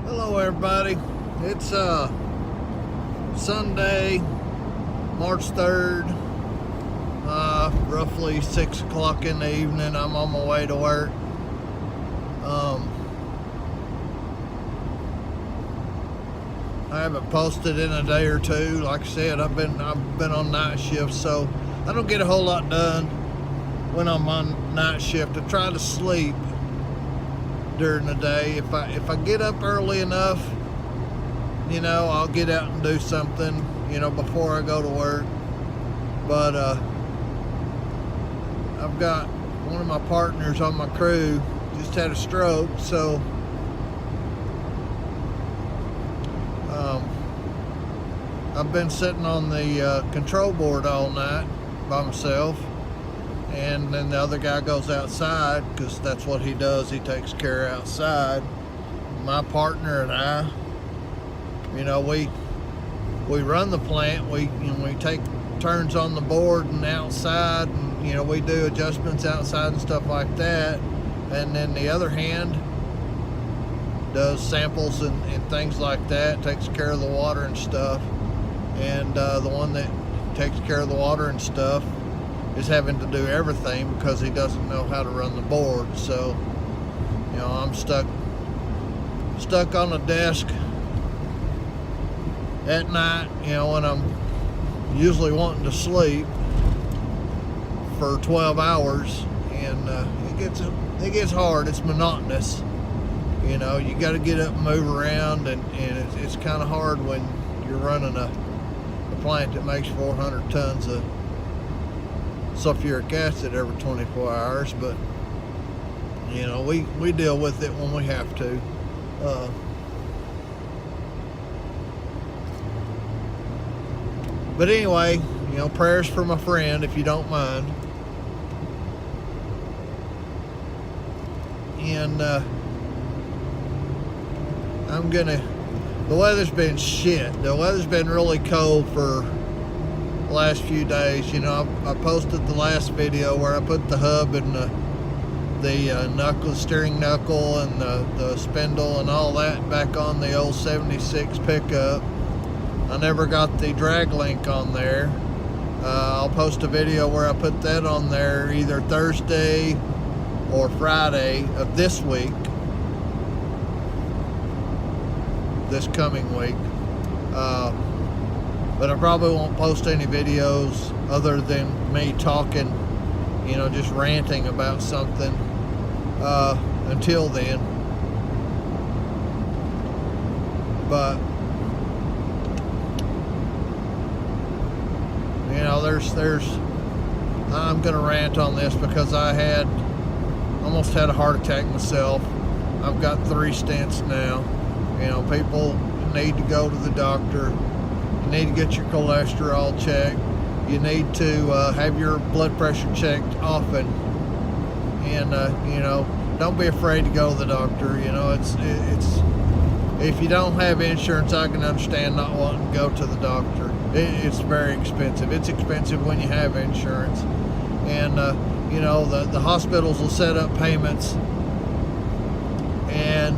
Hello everybody. It's Sunday, March 3rd, roughly 6 o'clock in the evening. I'm on my way to work. I haven't posted in a day or two. Like I said, I've been on night shift, so I don't get a whole lot done when I'm on night shift. I try to sleep during the day. If I get up early enough, I'll get out and do something, before I go to work. But I've got one of my partners on my crew just had a stroke, so I've been sitting on the control board all night by myself, and then the other guy goes outside because that's what he does. He takes care outside. My partner and I, we run the plant. We take turns on the board and outside, and we do adjustments outside and stuff like that. And then the other hand does samples and things like that, takes care of the water and stuff. And the one that takes care of the water and stuff is having to do everything because he doesn't know how to run the board. So, I'm stuck on a desk at night, when I'm usually wanting to sleep for 12 hours, and it gets hard. It's monotonous. You got to get up and move around, and it's kind of hard when you're running a plant that makes 400 tons of sulfuric acid every 24 hours, but we deal with it when we have to. But anyway, prayers for my friend, if you don't mind. And the weather's been shit. The weather's been really cold for the last few days. I posted the last video where I put the hub and the steering knuckle and the spindle and all that back on the old 76 pickup. I never got the drag link on there. I'll post a video where I put that on there either Thursday or Friday of this week, this coming week. But I probably won't post any videos other than me talking, just ranting about something until then. But I'm gonna rant on this because I almost had a heart attack myself. I've got 3 stents now. People need to go to the doctor. You need to get your cholesterol checked. You need to have your blood pressure checked often. And don't be afraid to go to the doctor. It's if you don't have insurance, I can understand not wanting to go to the doctor. It's very expensive. It's expensive when you have insurance. And the hospitals will set up payments, and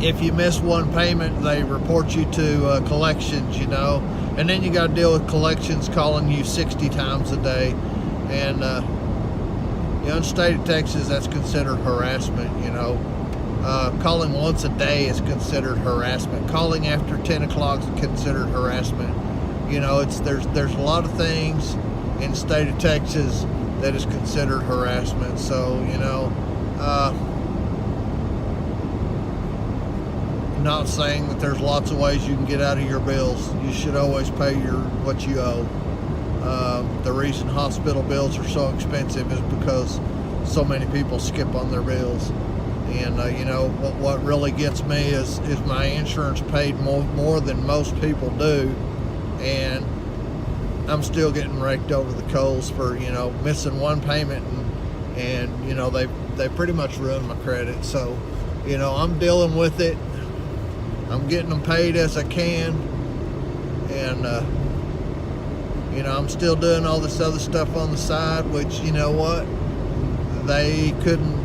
if you miss one payment, they report you to collections, and then you got to deal with collections calling you 60 times a day. And in the state of Texas, that's considered harassment. Calling once a day is considered harassment. Calling after 10 o'clock is considered harassment. There's a lot of things in the state of Texas that is considered harassment. So, not saying that there's lots of ways you can get out of your bills. You should always pay what you owe. The reason hospital bills are so expensive is because so many people skip on their bills. And what really gets me is my insurance paid more than most people do, and I'm still getting raked over the coals for missing one payment, and they pretty much ruined my credit. So I'm dealing with it. I'm getting them paid as I can, and I'm still doing all this other stuff on the side, which they couldn't.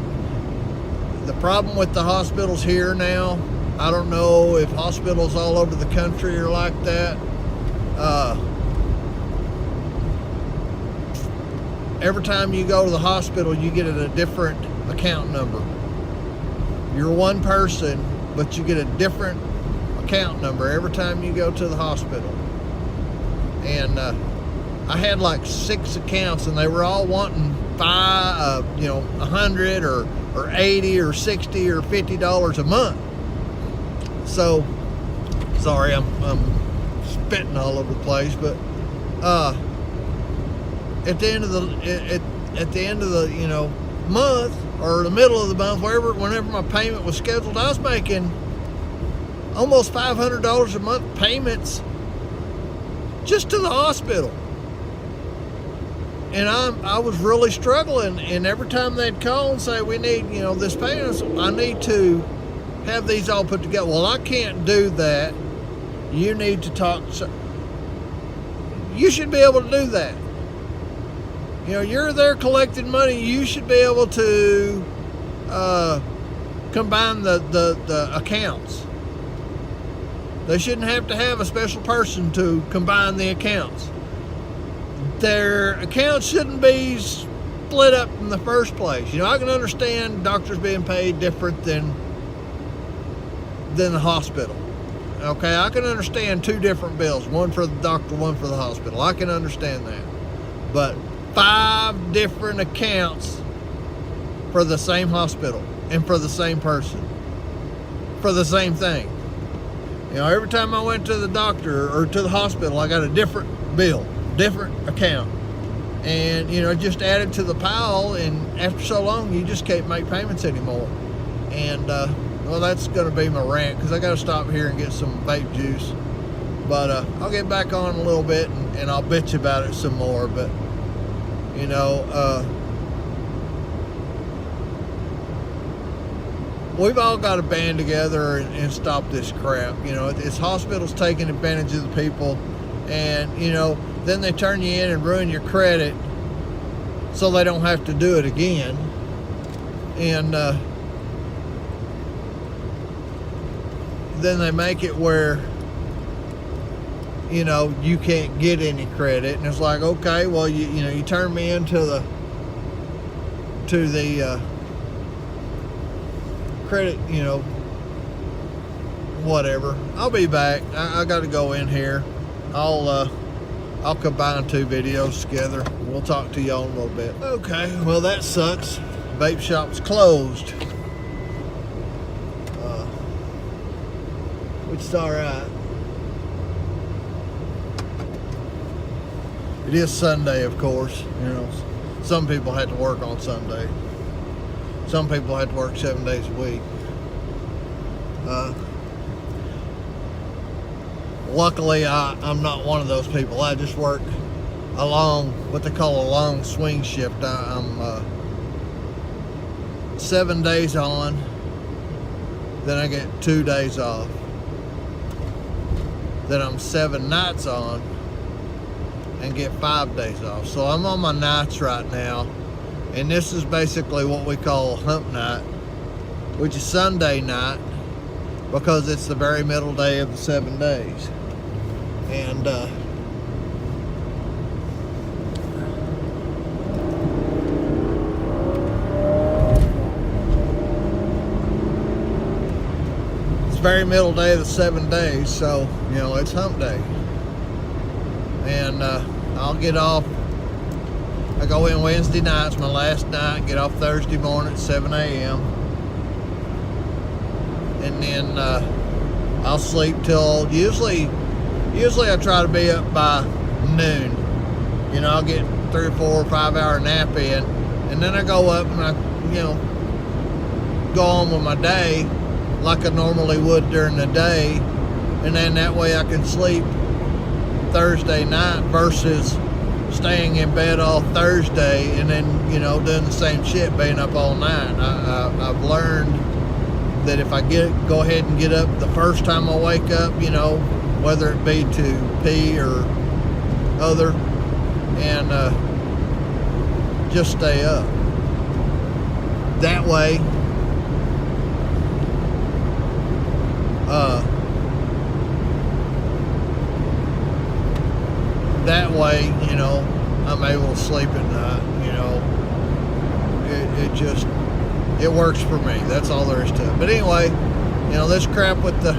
The problem with the hospitals here now I don't know if hospitals all over the country are like that. Every time you go to the hospital, you get a different account number. You're one person, but you get a different account number every time you go to the hospital. And I had like 6 accounts, and they were all wanting $100 or $80 or $60 or $50 a month. So, sorry, I'm spitting all over the place, but at the end of the month, or the middle of the month, whenever my payment was scheduled, I was making almost $500 a month payments just to the hospital. And I was really struggling, and every time they'd call and say, we need, this payment, I need to have these all put together. Well, I can't do that. You need to talk. You should be able to do that. You're there collecting money. You should be able to combine the accounts. They shouldn't have to have a special person to combine the accounts. Their accounts shouldn't be split up in the first place. I can understand doctors being paid different than the hospital. Okay, I can understand 2 different bills, one for the doctor, one for the hospital. I can understand that. But 5 different accounts for the same hospital and for the same person, for the same thing. Every time I went to the doctor or to the hospital, I got a different bill, different account. And, just added to the pile, and after so long, you just can't make payments anymore. And, well, that's going to be my rant, because I got to stop here and get some vape juice. But I'll get back on a little bit, and I'll bitch about it some more. But, we've all got to band together and stop this crap. It's hospitals taking advantage of the people, and, then they turn you in and ruin your credit so they don't have to do it again. And then they make it where you can't get any credit, and it's like, okay, well, you turn me into the credit, whatever. I'll be back. I got to go in here. I'll combine 2 videos together. We'll talk to y'all in a little bit. Okay, well, that sucks. Vape shop's closed, which is all right. It is Sunday, of course. Some people had to work on Sunday. Some people had to work 7 days a week. Luckily, I'm not one of those people. I just work what they call a long swing shift. I'm 7 days on, then I get 2 days off. Then I'm 7 nights on and get 5 days off. So I'm on my nights right now, and this is basically what we call hump night, which is Sunday night, because it's the very middle day of the 7 days. And it's the very middle day of the 7 days, so it's hump day. And I'll get off. I go in Wednesday night, it's my last night, get off Thursday morning at 7 a.m. And then I'll sleep till usually I try to be up by noon. I'll get 3 or 4 or 5 hour nap in, and then I go up and I go on with my day like I normally would during the day, and then that way I can sleep Thursday night versus staying in bed all Thursday and then doing the same shit, being up all night. I've learned that if I go ahead and get up the first time I wake up, whether it be to pee or other, and just stay up. That way way, you know, I'm able to sleep at night. You know, it works for me. That's all there is to it. But anyway, you know, this crap with the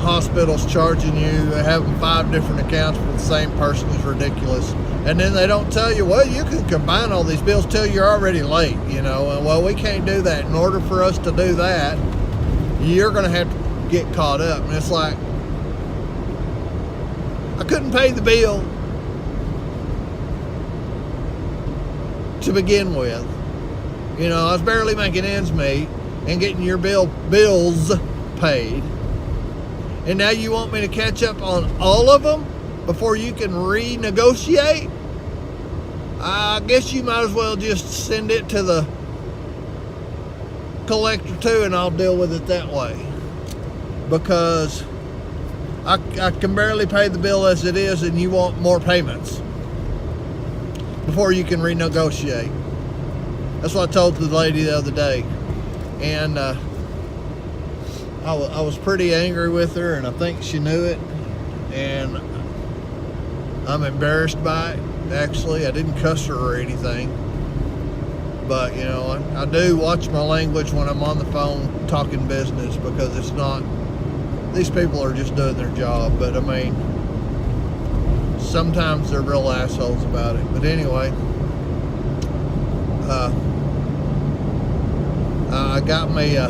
hospitals charging you, having 5 different accounts for the same person is ridiculous. And then they don't tell you, well, you can combine all these bills till you're already late, you know. And well, we can't do that. In order for us to do that, you're going to have to get caught up. And it's like, I couldn't pay the bill to begin with. You know, I was barely making ends meet and getting your bills paid. And now you want me to catch up on all of them before you can renegotiate? I guess you might as well just send it to the collector too, and I'll deal with it that way. Because I can barely pay the bill as it is, and you want more payments before you can renegotiate. That's what I told the lady the other day. And I was pretty angry with her, and I think she knew it. And I'm embarrassed by it, actually. I didn't cuss her or anything. But, you know, I do watch my language when I'm on the phone talking business, because it's not, these people are just doing their job. But, I mean, sometimes they're real assholes about it. But anyway, I got me a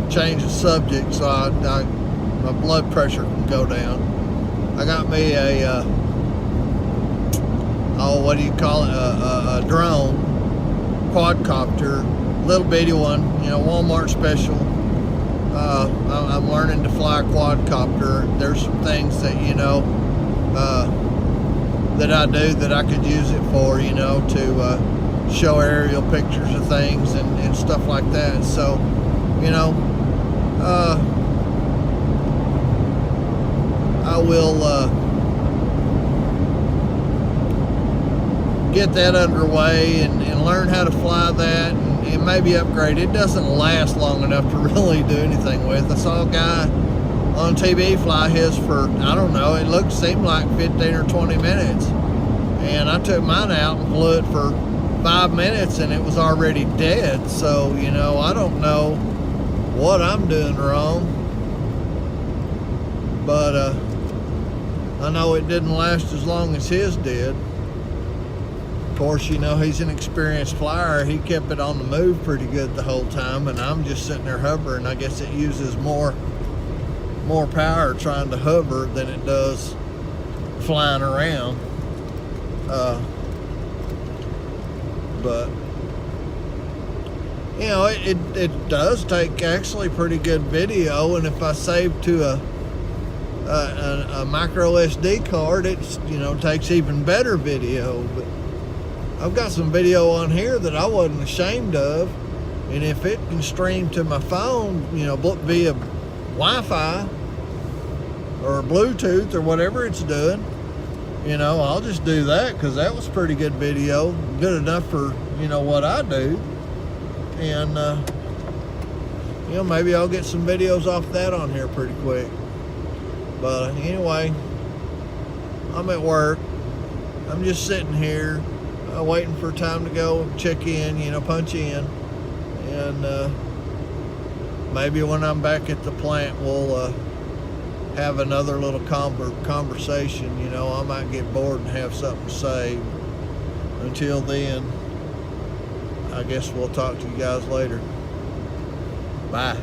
change of subject, so my blood pressure can go down. I got me a what do you call it? A drone, quadcopter, little bitty one, you know, Walmart special. I'm learning to fly a quadcopter. There's some things that, you know, that I do that I could use it for, you know, to show aerial pictures of things and stuff like that. So, you know, I will get that underway and learn how to fly that and maybe upgrade. It doesn't last long enough to really do anything with. I saw a guy on TV fly his for, I don't know, seemed like 15 or 20 minutes. And I took mine out and flew it for 5 minutes, and it was already dead. So, you know, I don't know what I'm doing wrong, but I know it didn't last as long as his did. Of course, you know, he's an experienced flyer. He kept it on the move pretty good the whole time, and I'm just sitting there hovering. I guess it uses more power trying to hover than it does flying around. But you know, it does take actually pretty good video, and if I save to a micro SD card, it's, you know, takes even better video. But I've got some video on here that I wasn't ashamed of, and if it can stream to my phone, you know, via Wi-Fi or Bluetooth or whatever it's doing, you know, I'll just do that, because that was pretty good video, good enough for, you know, what I do. And you know, maybe I'll get some videos off that on here pretty quick. But anyway, I'm at work. I'm just sitting here waiting for time to go check in, you know, punch in. And maybe when I'm back at the plant, we'll have another little conversation. You know, I might get bored and have something to say. Until then, I guess we'll talk to you guys later. Bye.